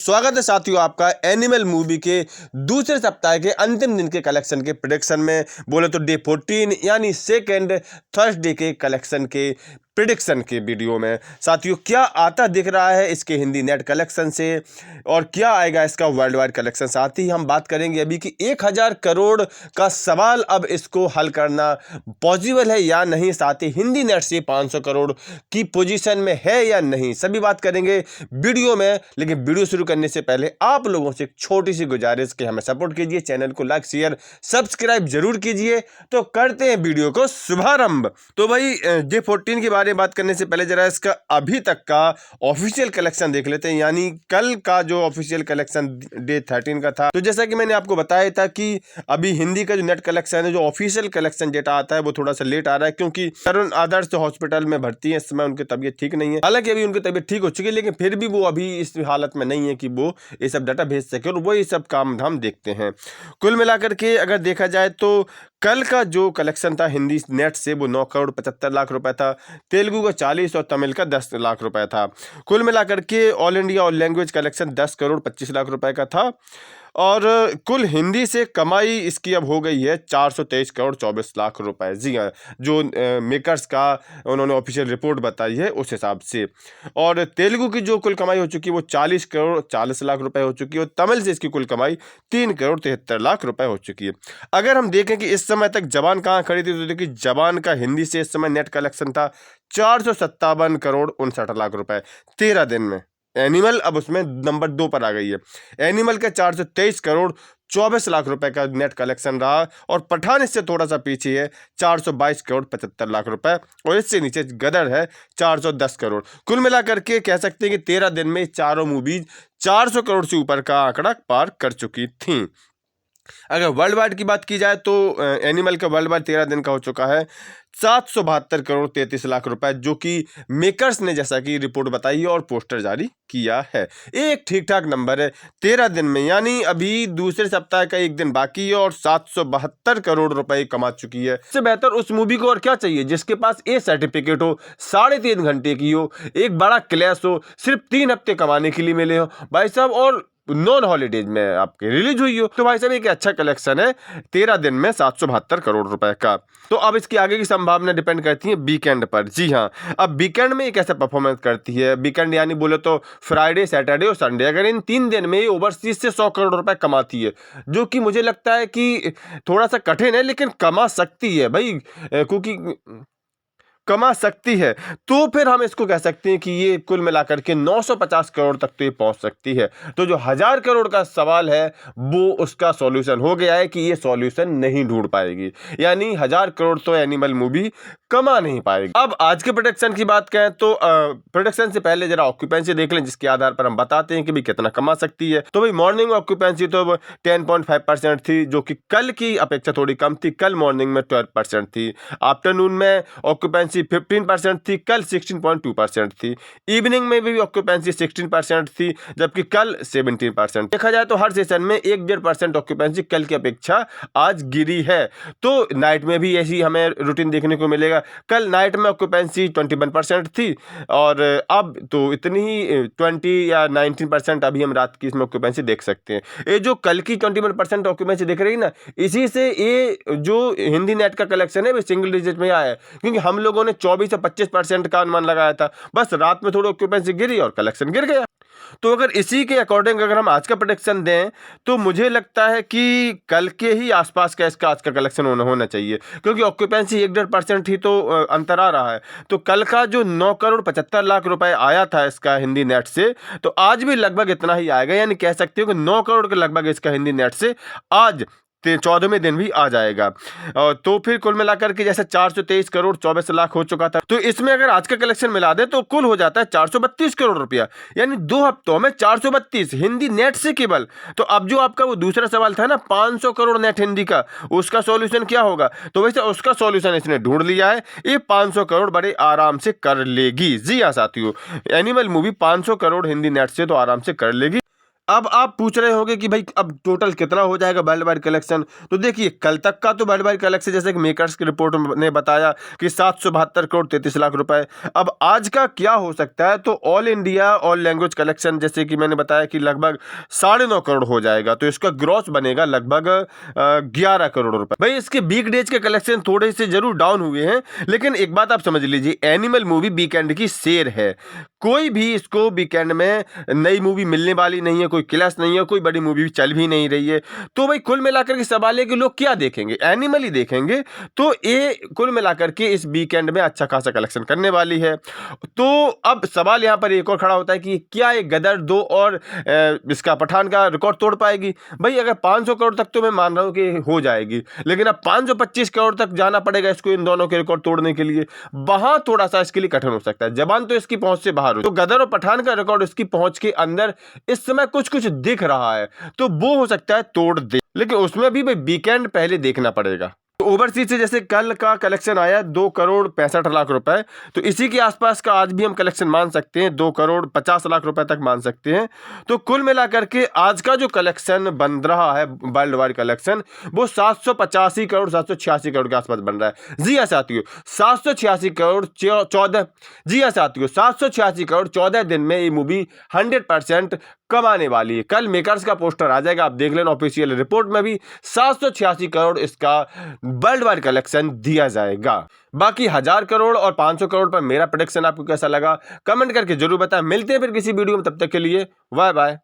स्वागत है साथियों आपका एनिमल मूवी के दूसरे सप्ताह के अंतिम दिन के कलेक्शन के प्रेडिक्शन में। बोले तो डे 14 यानी सेकेंड थर्सडे के कलेक्शन के प्रेडिक्शन के वीडियो में साथियों क्या आता दिख रहा है इसके हिंदी नेट कलेक्शन से और क्या आएगा इसका वर्ल्ड वाइड कलेक्शन। साथ ही हम बात करेंगे अभी कि 1000 करोड़ का सवाल अब इसको हल करना पॉसिबल है या नहीं, साथ ही हिंदी नेट से 500 करोड़ की पोजीशन में है या नहीं, सभी बात करेंगे वीडियो में। लेकिन वीडियो शुरू करने से पहले आप लोगों से एक छोटी सी गुजारिश कि हमें सपोर्ट कीजिए, चैनल को लाइक शेयर सब्सक्राइब जरूर कीजिए। तो करते हैं वीडियो को शुभारंभ। तो भाई डे 14 के बारे में बात करने से पहले जरा इसका अभी तक का ऑफिशियल कलेक्शन देख लेते हैं, यानी कल का जो ऑफिशियल कलेक्शन डे 13 का था। तो जैसा कि मैंने आपको बताया था कि अभी हिंदी का जो नेट कलेक्शन है, जो ऑफिशियल कलेक्शन डेटा आता है वो थोड़ा सा लेट आ रहा है क्योंकि तरुण आदर्श हॉस्पिटल में भर्ती है, इस समय उनकी तबीयत ठीक नहीं है। हालांकि अभी उनकी तबीयत ठीक हो चुकी है लेकिन फिर भी वो अभी इस हालत में नहीं है कि वो ये सब डाटा भेज सके और वो ये सब काम धाम देखते हैं। कुल मिलाकर के अगर देखा जाए तो कल का जो कलेक्शन था हिंदी नेट से वो 9 करोड़ 75 लाख रुपए था, तेलुगु का 40 और तमिल का 10 लाख रुपए था। कुल मिलाकर के ऑल इंडिया और लैंग्वेज कलेक्शन 10 करोड़ 25 लाख रुपए का था और कुल हिंदी से कमाई इसकी अब हो गई है 423 करोड़ 24 लाख रुपए। जी हाँ, जो मेकर्स का उन्होंने ऑफिशियल रिपोर्ट बताई है उस हिसाब से। और तेलुगु की जो कुल कमाई हो चुकी है वो 40 करोड़ 40 लाख रुपए हो चुकी है और तमिल से इसकी कुल कमाई 3 करोड़ 73 लाख रुपए हो चुकी है। अगर हम देखें कि इस समय तक जबान कहाँ खड़ी थी तो देखिए जबान का हिंदी से इस समय नेट कलेक्शन था 457 करोड़ 59 लाख रुपए 13 दिन में। एनिमल अब उसमें नंबर 2 पर आ गई है। एनिमल का 423 करोड़ 24 लाख रुपए का नेट कलेक्शन रहा और पठान इससे थोड़ा सा पीछे है 422 करोड़ 75 लाख रुपए और इससे नीचे गदर है 410 करोड़। कुल मिलाकर के कह सकते हैं कि 13 दिन में चारों मूवीज 400 करोड़ से ऊपर का आंकड़ा पार कर चुकी थी। अगर वर्ल्ड वाइड की बात की जाए तो एनिमल का वर्ल्ड वाइड 13 दिन का हो चुका है 772 करोड़ 33 लाख रुपए, जो कि मेकर्स ने जैसा कि रिपोर्ट बताई है और पोस्टर जारी किया है। एक ठीक ठाक नंबर है 13 दिन में, यानी अभी दूसरे सप्ताह का एक दिन बाकी है और 772 करोड़ रुपए कमा चुकी है। इससे बेहतर उस मूवी को और क्या चाहिए जिसके पास ए सर्टिफिकेट हो, 3.5 घंटे की हो, एक बड़ा क्लैश हो, सिर्फ 3 हफ्ते कमाने के लिए मिले हो भाई साहब, और नॉन हॉलीडेज में आपके रिलीज हुई हो। तो भाई साहब एक अच्छा कलेक्शन है 13 दिन में 772 करोड़ रुपए का। तो अब इसकी आगे की संभावना डिपेंड करती है वीकेंड पर। जी हाँ, अब वीकेंड में ये कैसे परफॉर्मेंस करती है। वीकेंड यानी बोले तो फ्राइडे सैटरडे और संडे, अगर इन 3 दिन में ओवरसीज से 100 करोड़ रुपए कमाती है, जो कि मुझे लगता है कि थोड़ा सा कठिन है लेकिन कमा सकती है भाई, क्योंकि कमा सकती है, तो फिर हम इसको कह सकते हैं कि ये कुल मिलाकर के 950 करोड़ तक तो ये पहुंच सकती है। तो जो 1000 करोड़ का सवाल है वो उसका सॉल्यूशन हो गया है कि ये सॉल्यूशन नहीं ढूंढ पाएगी, यानी 1000 करोड़ तो एनिमल मूवी कमा नहीं पाएगी। अब आज के प्रोडक्शन की बात करें तो प्रोडक्शन से पहले जरा ऑक्यूपेंसी देख लें, जिसके आधार पर हम बताते हैं कि भाई कितना कमा सकती है। तो भाई मॉर्निंग ऑक्यूपेंसी तो 10.5% थी, जो कि कल की अपेक्षा थोड़ी कम थी। कल मॉर्निंग में 12% थी, आफ्टरनून में ऑक्यूपेंसी 15% थी, कल 16.2% थी, इवनिंग में भी ऑक्यूपेंसी 16% थी जबकि कल 17%। देखा जाए तो हर सेशन में 1.5% ऑक्यूपेंसी कल की अपेक्षा आज गिरी है। तो नाइट में भी ऐसी हमें रूटीन देखने को मिलेगा। कल नाइट में ऑक्यूपेंसी 21% थी और अब तो इतनी ही 20 या 19% अभी हम रात की इसमें ऑक्यूपेंसी देख सकते हैं। ये जो कल की 21% ऑक्यूपेंसी दिख रही है ना, इसी से ये जो हिंदी नेट का कलेक्शन है वो सिंगल डिजिट में आया है, क्योंकि हम लोगों ने 24 से 25% का अनुमान लगाया था। बस रात में थोड़ी ऑक्यूपेंसी गिरी और कलेक्शन गिर गया। तो अगर इसी के अकॉर्डिंग अगर हम आज का प्रेडिक्शन दें तो मुझे लगता है कि कल के ही आसपास का इसका आज का कलेक्शन होना चाहिए, क्योंकि ऑक्यूपेंसी 1.5% ही तो अंतर आ रहा है। तो कल का जो 9 करोड़ 75 लाख रुपए आया था इसका हिंदी नेट से, तो आज भी लगभग इतना ही आएगा, यानी कह सकते हो कि 9 करोड़ के लगभग इसका हिंदी नेट से आज 14वें दिन भी आ जाएगा। तो फिर कुल मिलाकर के जैसे 423 करोड़ 24 लाख हो चुका था, तो इसमें अगर आज का कलेक्शन मिला दे तो कुल हो जाता है 432 करोड़ रुपया, यानी 2 हफ्तों में 432 हिंदी नेट से केवल। तो अब जो आपका वो दूसरा सवाल था ना 500 करोड़ नेट हिंदी का, उसका सॉल्यूशन क्या होगा, तो वैसे उसका सॉल्यूशन इसने ढूंढ लिया है। ये 500 करोड़ बड़े आराम से कर लेगी। जी हाँ साथियों, animal movie 500 crore Hindi net से तो आराम से कर लेगी। अब आप पूछ रहे होंगे कि भाई अब टोटल कितना हो जाएगा वर्ल्ड वाइड कलेक्शन। तो देखिए कल तक का तो वर्ल्ड वाइड कलेक्शन जैसे कि मेकर्स की रिपोर्ट ने बताया कि 772 करोड़ 33 लाख रुपए। अब आज का क्या हो सकता है, तो all India all language collection जैसे कि मैंने बताया कि लगभग 9.5 करोड़ हो जाएगा, तो इसका ग्रॉस बनेगा लगभग 11 करोड़ रुपए। भाई इसके वीक डेज के कलेक्शन थोड़े से जरूर डाउन हुए हैं, लेकिन एक बात आप समझ लीजिए, एनिमल मूवी वीकेंड की शेर है, कोई भी इसको वीकेंड में नई मूवी मिलने वाली नहीं है, कोई क्लैश नहीं है, कोई बड़ी मूवी चल भी नहीं रही है। तो भाई कुल मिलाकर के सवाल है कि लोग क्या देखेंगे, एनिमल ही देखेंगे। तो ये कुल मिलाकर के इस वीकेंड में अच्छा खासा कलेक्शन करने वाली है। तो अब सवाल यहाँ पर एक और खड़ा होता है कि क्या ये गदर 2 और इसका पठान का रिकॉर्ड तोड़ पाएगी। भाई अगर 500 करोड़ तक तो मैं मान रहा हूँ कि हो जाएगी, लेकिन अब 525 करोड़ तक जाना पड़ेगा इसको इन दोनों के रिकॉर्ड तोड़ने के लिए। वहां थोड़ा सा इसके लिए कठिन हो सकता है, जबान तो इसकी पहुंच से बाहर हो। तो गदर और पठान का रिकॉर्ड इसकी पहुंच के अंदर इस समय कुछ कुछ दिख रहा है, तो वो हो सकता है तोड़ दे, लेकिन उसमें भी भाई वीकेंड पहले देखना पड़ेगा। तो ओवरसीज से जैसे कल का कलेक्शन आया 2 करोड़ 65 लाख रुपए, तो इसी के आसपास का आज भी हम कलेक्शन मान सकते हैं, 2 करोड़ 50 लाख रुपए तक मान सकते हैं। तो कुल मिलाकर के आज का जो कलेक्शन बन रहा है वर्ल्ड वाइड कलेक्शन, वो 785 करोड़ 786 करोड़ के आसपास बन रहा है। जी हाँ साथियों, 786 करोड़ 14, जी हाँ साथियों 786 करोड़ 14 दिन में ये मूवी 100% कमाने वाली है। कल मेकर्स का पोस्टर आ जाएगा, आप देख लेना, ऑफिशियल रिपोर्ट में भी 786 करोड़ इसका वर्ल्ड वाइड कलेक्शन दिया जाएगा। बाकी 1000 करोड़ और 500 करोड़ पर मेरा प्रेडिक्शन आपको कैसा लगा कमेंट करके जरूर बताएं। मिलते हैं फिर किसी वीडियो में, तब तक के लिए बाय बाय।